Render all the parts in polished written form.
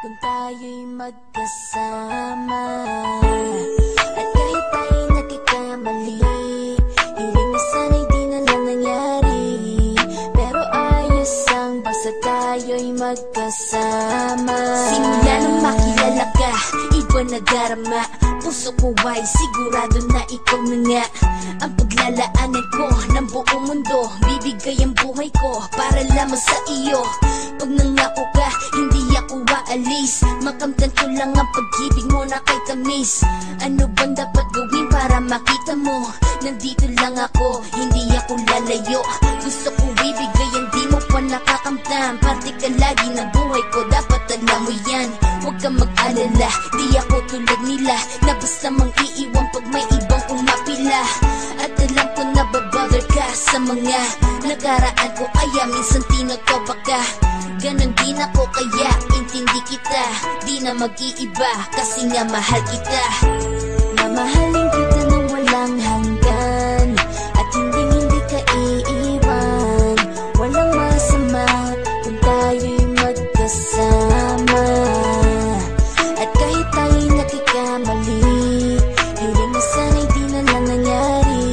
kung tayo'y magkasama. At kahit tayo'y nagkakamali, hiling na sana'y di na lang nangyari. Pero ayos ang basta tayo'y magkasama. Simula nang makilala ka, iba na darama. Puso ko ay sigurado na ikaw na nga ang paglalaanan ko ng buong mundo. Bibigay ang buhay ko para lamang sa iyo. Pag nangako ka, hindi ako aalis. Makamtan ko lang ang pag-ibig mo na kay tamis. Ano bang dapat gawin para makita mo? Nandito lang ako, hindi ako lalayo. Gusto ko bibigay ang di mo pa nakakamtan. Parte ka lagi ng buhay ko, dapat alam mo yan. Huwag kang mag-alala, di ako tulad nila na basta mang iiwan pag may ibang umapila. At alam ko na babother ka sa mga nakaraan ko, kaya minsan tinatawa ka. Ganon din ako kaya intindi kita. Di na mag-iiba kasi nga mahal kita. Mamahalin kita nang walang hanggan, at hindi ka iiwan. Walang masama kung tayo'y magkasama. At kahit tayo'y nagkakamali, hiling na sana'y di na lang nangyari.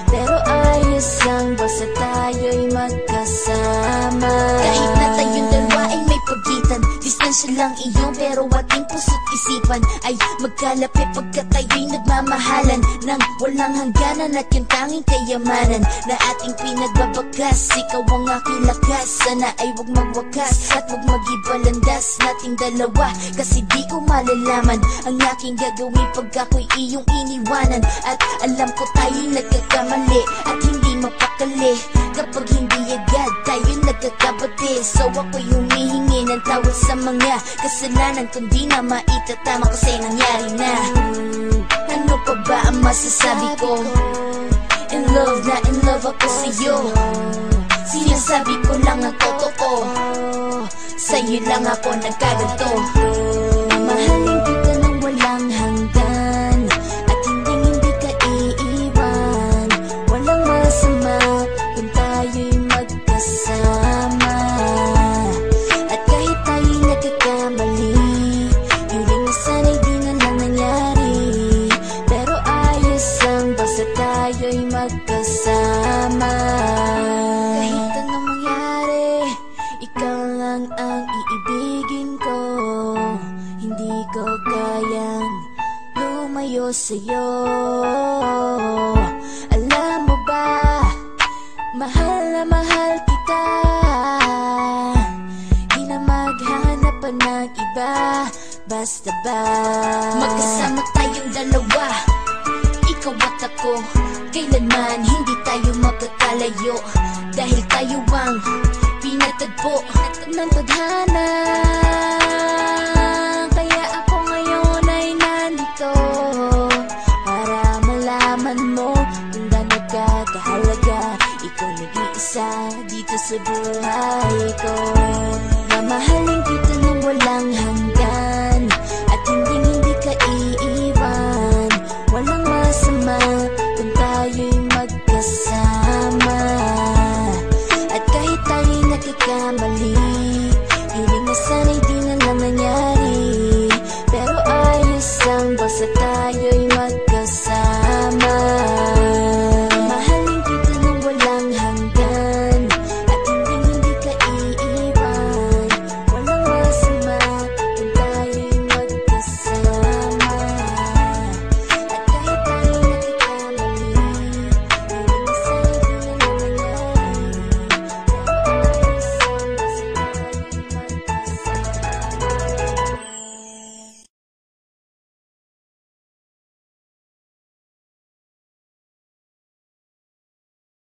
Pero ayos lang basta tayo'y magkasama. Kahit na tayong dalawa ay may pagitan, distansya lang iyon pero ating puso't isipan ay magkalapit pagkat tayo'y nagmamahalan ng walang hangganan. At yung tanging kayamanan na ating pinagbabakas, ikaw ang aking lakas. Sana ay huwag magwakas at huwag mag-ibalandas nating dalawa, kasi di ko malalaman ang aking gagawin pag ako'y iyong iniwanan. At alam ko tayo'y nagkakamali at hindi mapakali kapag hindi agad tayo nagkakabati. So ako'y humihingi ng tawad sa mga kasalanan kung di na maitatama kasi nangyari na. Ano pa ba ang masasabi ko? In love na in love ako sa'yo. Sinasabi ko lang ang totoo, sa'yo lang ako nagkaganto. Mamahalin kita nang walang hanggan, at hindi ka iiwan. Walang masama kung tayo'y magkasama. At kahit tayo'y nagkakamali, hiling na sana'y di na lang nangyari. Pero ayos lang basta tayo'y magkasama. Kahit anong mangyari, ikaw lang ang iibigin ko. Hindi ko kayang lumayo sa'yo. Alam mo ba, mahal na mahal kita. Di na maghanap pa ng iba, basta ba magkasama tayong dalawa, ikaw at ako. Kailanman hindi tayo magkakalayo, dahil tayo ang pinatagpo ng tadhana. Kaya ako ngayon ay nandito para malaman mo kung gaano ka kahalaga. Ikaw nag-iisa dito sa buhay ko. Mamahalin kita nang walang hanggan, at hindi ka iiwan. Walang masama